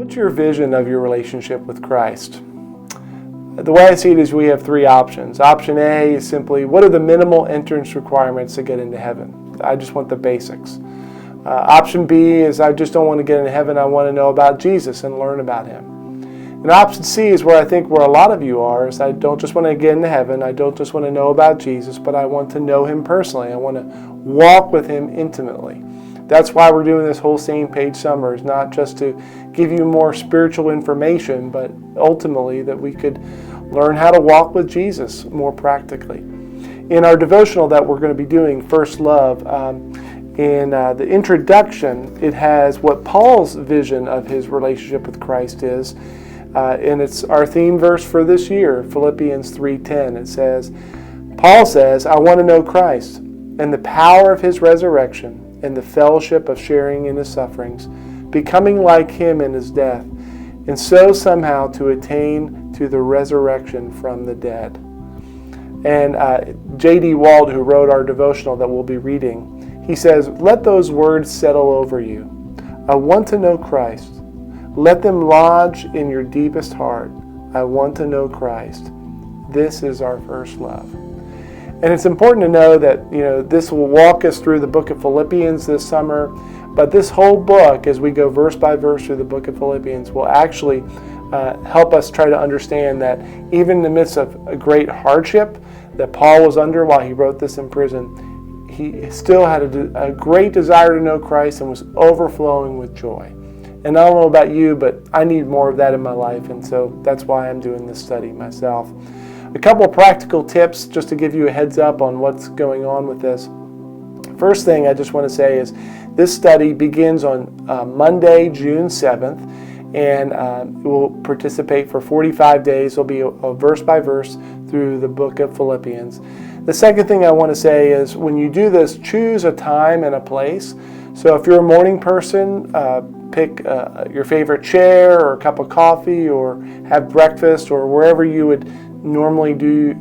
What's your vision of your relationship with Christ? The way I see it is we have three options. Option A is simply, what are the minimal entrance requirements to get into heaven? I just want the basics. Option B is, I just don't want to get into heaven. I want to know about Jesus and learn about Him. And option C is where I think where a lot of you are, is I don't just want to get into heaven. I don't just want to know about Jesus, but I want to know Him personally. I want to walk with Him intimately. That's why we're doing this whole Same Page Summer, is not just to give you more spiritual information, but ultimately that we could learn how to walk with Jesus more practically. In our devotional that we're going to be doing, First Love, in the introduction, it has what Paul's vision of his relationship with Christ is, and it's our theme verse for this year, Philippians 3:10. It says, Paul says, I want to know Christ and the power of His resurrection and the fellowship of sharing in His sufferings, becoming like Him in His death, and so somehow to attain to the resurrection from the dead. And J.D. Wald, who wrote our devotional that we'll be reading, he says, let those words settle over you. I want to know Christ. Let them lodge in your deepest heart. I want to know Christ. This is our first love. And it's important to know that, this will walk us through the book of Philippians this summer, but this whole book, as we go verse by verse through the book of Philippians, will actually help us try to understand that even in the midst of a great hardship that Paul was under while he wrote this in prison, he still had a great desire to know Christ and was overflowing with joy. And I don't know about you, but I need more of that in my life, and so that's why I'm doing this study myself. A couple of practical tips just to give you a heads up on what's going on with this. First thing I just want to say is this study begins on Monday, June 7th, and we'll participate for 45 days. It'll be a verse by verse through the book of Philippians. The second thing I want to say is when you do this, choose a time and a place. So if you're a morning person, pick your favorite chair or a cup of coffee or have breakfast or wherever you would normally do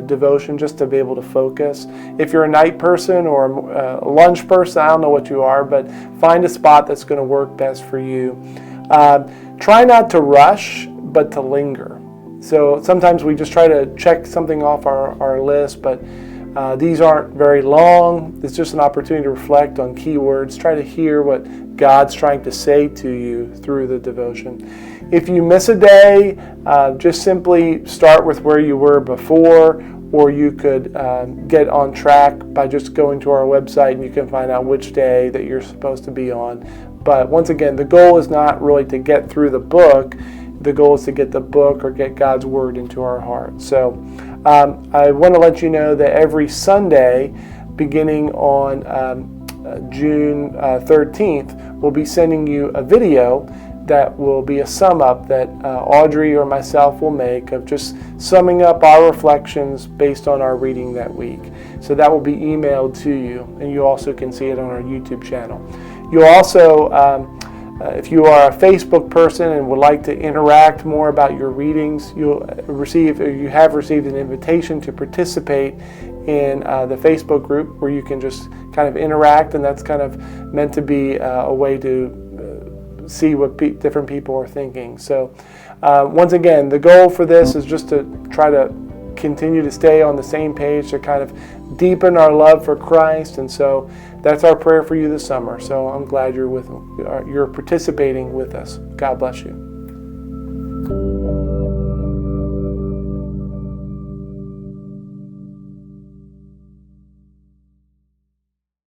devotion just to be able to focus. If you're a night person or a lunch person, I don't know what you are, but find a spot that's going to work best for you. Try not to rush, but to linger. So sometimes we just try to check something off our list, but these aren't very long. It's just an opportunity to reflect on keywords. Try to hear what God's trying to say to you through the devotion. If you miss a day, just simply start with where you were before, or you could get on track by just going to our website and you can find out which day that you're supposed to be on. But once again, the goal is not really to get through the book. The goal is to get the book or get God's Word into our heart. So I want to let you know that every Sunday, beginning on June 13th, we'll be sending you a video that will be a sum up that Audrey or myself will make of just summing up our reflections based on our reading that week. So that will be emailed to you, and you also can see it on our YouTube channel. You'll also, if you are a Facebook person and would like to interact more about your readings, you have received an invitation to participate in the Facebook group where you can just kind of interact, and that's kind of meant to be a way to see what different people are thinking. So once again, the goal for this is just to try to continue to stay on the same page, to kind of deepen our love for Christ. And so that's our prayer for you this summer. So I'm glad you're participating with us. God bless you.